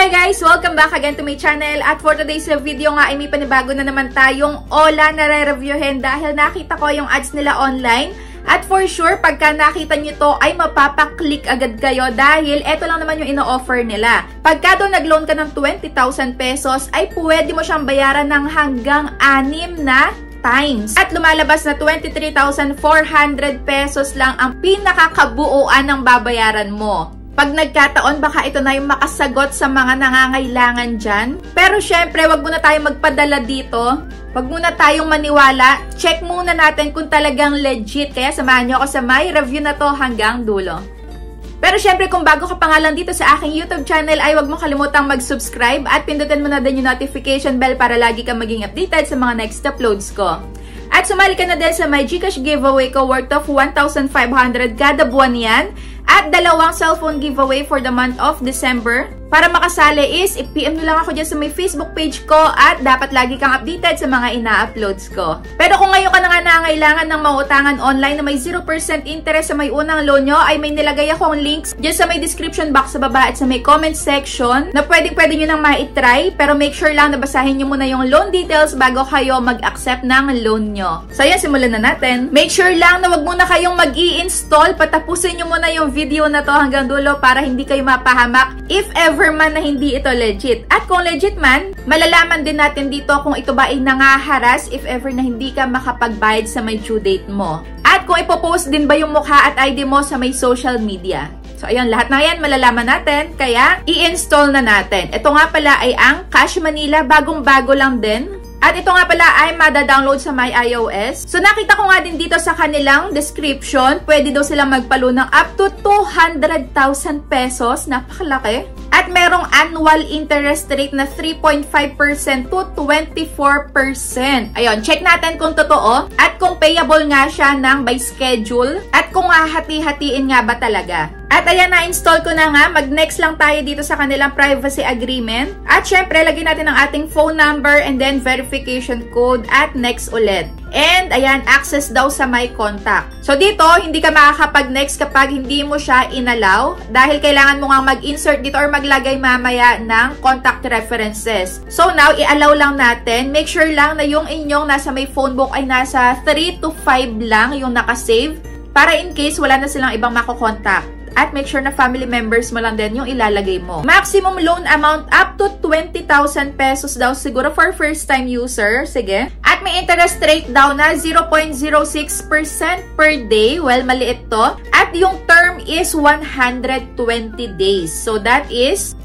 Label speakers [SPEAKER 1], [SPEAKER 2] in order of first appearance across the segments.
[SPEAKER 1] Hi guys! Welcome back again to my channel. At for today's video nga ay may panibago na naman tayong Ola na re-reviewin dahil nakita ko yung ads nila online. At for sure, pagka nakita nyo to ay mapapaklik agad kayo dahil eto lang naman yung ino-offer nila. Pagka daw nag-loan ka ng 20,000 pesos ay pwede mo siyang bayaran ng hanggang 6 na times. At lumalabas na 23,400 pesos lang ang pinakakabuuan ng babayaran mo. Pag nagkataon, baka ito na yung makasagot sa mga nangangailangan dyan. Pero syempre, wag muna tayong magpadala dito. Wag muna tayong maniwala. Check muna natin kung talagang legit. Kaya samahan nyo ako sa my review na to hanggang dulo. Pero syempre, kung bago ka pa nga lang dito sa aking YouTube channel, ay wag mo kalimutang mag-subscribe at pindutin mo na din yung notification bell para lagi kang maging updated sa mga next uploads ko. At sumali ka na din sa my GCash giveaway ko worth of 1,500 kada buwan yan. At 2 cellphone giveaway for the month of December. Para makasali is, i-PM nyo lang ako dyan sa may Facebook page ko at dapat lagi kang updated sa mga ina-uploads ko. Pero kung ngayon ka na nga nangangailangan ng mautangan online na may 0% interest sa may unang loan nyo, ay may nilagay akong links dyan sa may description box sa baba at sa may comment section na pwede nyo nang ma-try. Pero make sure lang na basahin nyo muna yung loan details bago kayo mag-accept ng loan nyo. So yan, simulan na natin. Make sure lang na wag muna kayong mag-i-install. Patapusin nyo muna yung video na to hanggang dulo para hindi kayo mapahamak if ever man na hindi ito legit. At kung legit man, malalaman din natin dito kung ito ba ay nangaharas if ever na hindi ka makapagbayad sa may due date mo. At kung ipopost din ba yung mukha at ID mo sa may social media. So ayun, lahat na yan malalaman natin, kaya i-install na natin. Ito nga pala ay ang Cash Manila, bagong-bago lang din. At ito nga pala ay mada-download sa my iOS. So nakita ko nga din dito sa kanilang description, pwede daw silang magpalo ng up to 200,000 pesos. Napakalaki. At merong annual interest rate na 3.5% to 24%. Ayun, check natin kung totoo. At kung payable nga siya ng by schedule. At kung hahati-hatiin nga ba talaga. At ayan, na-install ko na nga. Mag-next lang tayo dito sa kanilang privacy agreement. At syempre, lagyan natin ang ating phone number and then verification code at next ulit. And ayan, access daw sa my contact. So dito, hindi ka makakapag-next kapag hindi mo siya inallow dahil kailangan mo nga mag-insert dito or maglagay mamaya ng contact references. So now, i-allow lang natin. Make sure lang na yung inyong nasa may phone book ay nasa 3 to 5 lang yung nakasave para in case wala na silang ibang makokontak. At make sure na family members mo lang din yung ilalagay mo. Maximum loan amount up to 20,000 pesos daw siguro for first time user. Sige. At may interest rate daw na 0.06% per day. Well, maliit to. At yung term is 120 days. So that is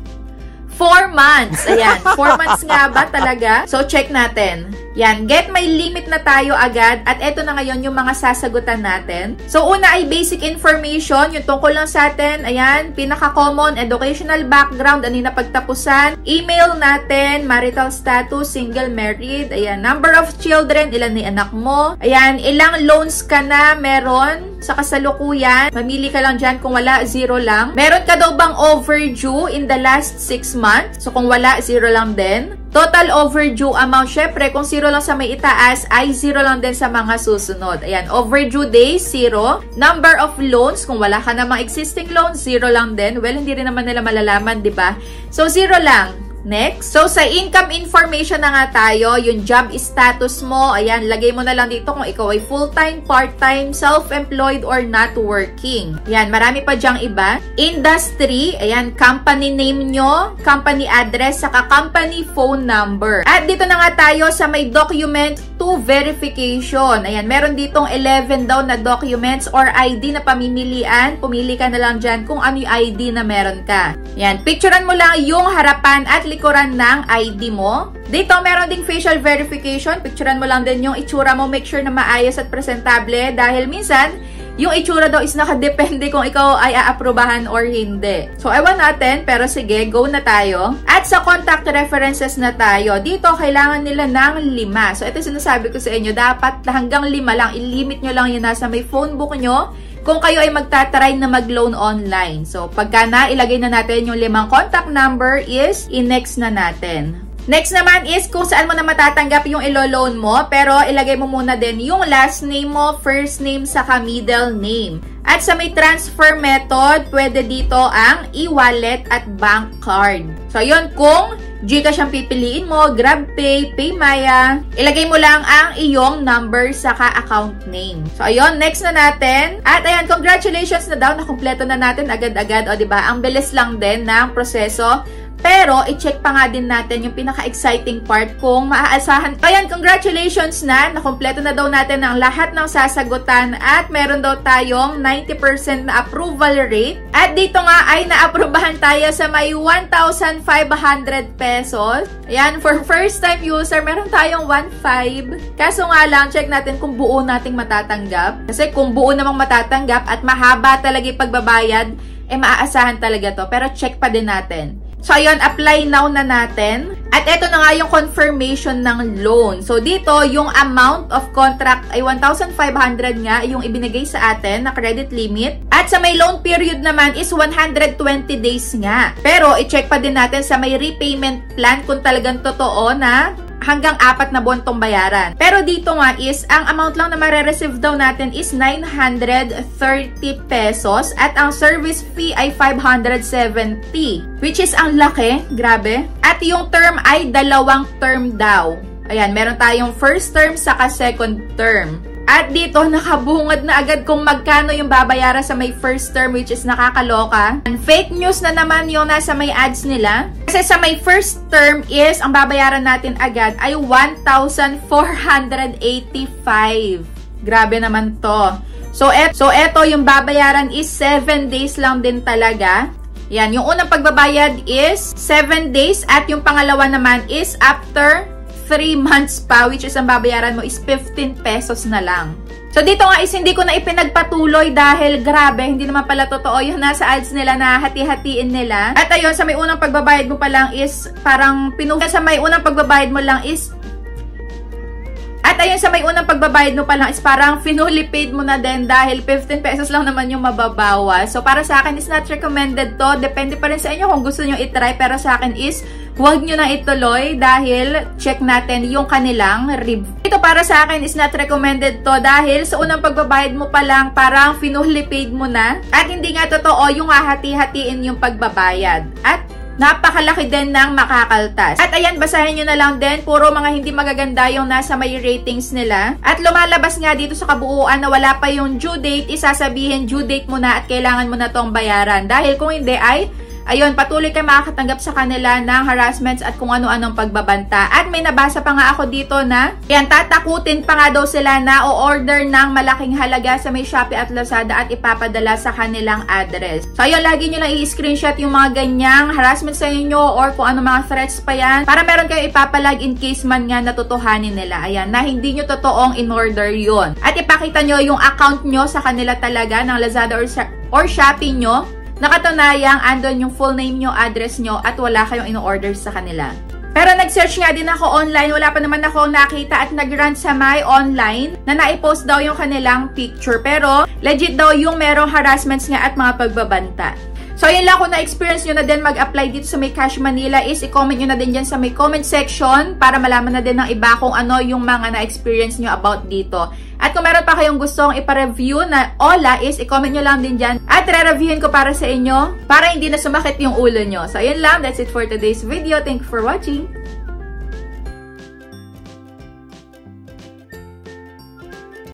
[SPEAKER 1] 4 months. Ayan. 4 months nga ba talaga? So check natin. Yan, get my limit na tayo agad at eto na ngayon yung mga sasagutan natin. So una ay basic information, yung tungkol lang sa atin, ayan, pinaka-common, educational background, ano yung napagtapusan, email natin, marital status, single, married, ayan, number of children, ilan ni anak mo, ayan, ilang loans ka na meron sa kasalukuyan, mamili ka lang dyan, kung wala, 0 lang. Meron ka daw bang overdue in the last 6 months? So kung wala, 0 lang din. Total overdue amount, syempre, kung 0 lang sa may itaas, ay 0 lang din sa mga susunod. Ayan, overdue days, 0. Number of loans, kung wala ka namang existing loans, 0 lang din. Well, hindi rin naman nila malalaman, di ba? So, 0 lang. Next. So, sa income information na nga tayo, yung job status mo, ayan, lagay mo na lang dito kung ikaw ay full-time, part-time, self-employed, or not working. Ayan, marami pa dyang iba. Industry, ayan, company name nyo, company address, saka company phone number. At dito na nga tayo sa may document to verification. Ayan, meron ditong 11 daw na documents or ID na pamimilian. Pumili ka na lang dyan kung ano yung ID na meron ka. Ayan, picturean mo lang yung harapan at likuran ng ID mo. Dito, meron ding facial verification. Picturean mo lang din yung itsura mo. Make sure na maayos at presentable dahil minsan, yung itsura daw is nakadepende kung ikaw ay aaprobahan or hindi. So, ewan natin, pero sige, go na tayo. At sa contact references na tayo, dito, kailangan nila ng 5. So, ito sinasabi ko sa inyo, dapat hanggang 5 lang. I-limit nyo lang yun nasa may phone book nyo kung kayo ay magtatry na mag-loan online. So, pagka na, ilagay na natin yung 5 contact number is, i-next na natin. Next naman is kung saan mo na matatanggap yung ilo-loan mo, pero ilagay mo muna din yung last name mo, first name, saka middle name. At sa may transfer method, pwede dito ang e-wallet at bank card. So, yun, kung GCash ang pipiliin mo, GrabPay, PayMaya, ilagay mo lang ang iyong number saka account name. So, ayun, next na natin. At ayan, congratulations na daw, nakumpleto na natin agad-agad. O, diba? Ang bilis lang din ng proseso. Pero, i-check pa nga din natin yung pinaka-exciting part kung maaasahan. Ayan, congratulations na! Nakompleto na daw natin ang lahat ng sasagutan at meron daw tayong 90% na approval rate. At dito nga ay naaprubahan tayo sa may 1,500 pesos. Ayan, for first-time user, meron tayong 1,500. Kaso nga lang, check natin kung buo nating matatanggap. Kasi kung buo namang matatanggap at mahaba talaga yung pagbabayad, maaasahan talaga to. Pero check pa din natin. So, ayun, apply now na natin. At ito na nga yung confirmation ng loan. So, dito, yung amount of contract ay 1,500 nga yung ibinigay sa atin na credit limit. At sa may loan period naman is 120 days nga. Pero, i-check pa din natin sa may repayment plan kung talagang totoo na hanggang 4 na buwan tong bayaran. Pero dito nga is, ang amount lang na marireceive daw natin is 930 pesos at ang service fee ay 570, which is ang laki, grabe. At yung term ay 2 term daw. Ayan, meron tayong first term saka second term. At dito, nakabungad na agad kung magkano yung babayaran sa may first term, which is nakakaloka. And fake news na naman yung nasa may ads nila. Kasi sa may first term is, ang babayaran natin agad ay 1,485. Grabe naman to. So eto yung babayaran is 7 days lang din talaga. Yan, yung unang pagbabayad is 7 days at yung pangalawa naman is after 3 months pa, which is ang babayaran mo is 15 pesos na lang. So, dito nga is hindi ko na ipinagpatuloy dahil grabe, hindi naman pala totoo yung nasa ads nila na hati-hatiin nila. At ayun, sa may unang pagbabayad mo pa lang is parang sa may unang pagbabayad mo lang is parang finally paid mo na din dahil 15 pesos lang naman yung mababawas. So, para sa akin is not recommended to. Depende pa rin sa inyo kung gusto nyo itry. Pero sa akin is huwag nyo na ituloy dahil check natin yung kanilang review. Ito para sa akin is not recommended to dahil sa unang pagbabayad mo pa lang parang finally paid mo na. At hindi nga totoo yung hahati-hatiin yung pagbabayad. At napakalaki din ng makakaltas. At ayan, basahin nyo na lang din. Puro mga hindi magaganda yung nasa may ratings nila. At lumalabas nga dito sa kabuuan na wala pa yung due date. Isasabihin due date mo na at kailangan mo na tong bayaran. Dahil kung hindi ay ayun, patuloy kayo makakatanggap sa kanila ng harassments at kung ano-anong pagbabanta. At may nabasa pa nga ako dito na, yan, tatakutin pa nga daw sila na o-order ng malaking halaga sa may Shopee at Lazada at ipapadala sa kanilang address. So, ayun, lagi nyo lang i-screenshot yung mga ganyang harassment sa inyo or kung ano mga threats pa yan para meron kayo ipapalag in case man nga natutuhanin nila. Ayan, na hindi nyo totoong in-order yun. At ipakita nyo yung account nyo sa kanila talaga ng Lazada or Shopee nyo. Nakatunayang andon yung full name nyo, address nyo, at wala kayong in-order sa kanila. Pero nag-search nga din ako online, wala pa naman ako nakita at nag-run sa my online na naipost daw yung kanilang picture. Pero legit daw yung merong harassments nga at mga pagbabanta. So, yun lang, kung na-experience nyo na din mag-apply dito sa may Cash Manila is i-comment nyo na din dyan sa may comment section para malaman na din ng iba kung ano yung mga na-experience nyo about dito. At kung meron pa kayong gustong ipa-review na Ola is i-comment nyo lang din dyan at re-reviewin ko para sa inyo para hindi na sumakit yung ulo nyo. So, yun lang. That's it for today's video. Thank you for watching.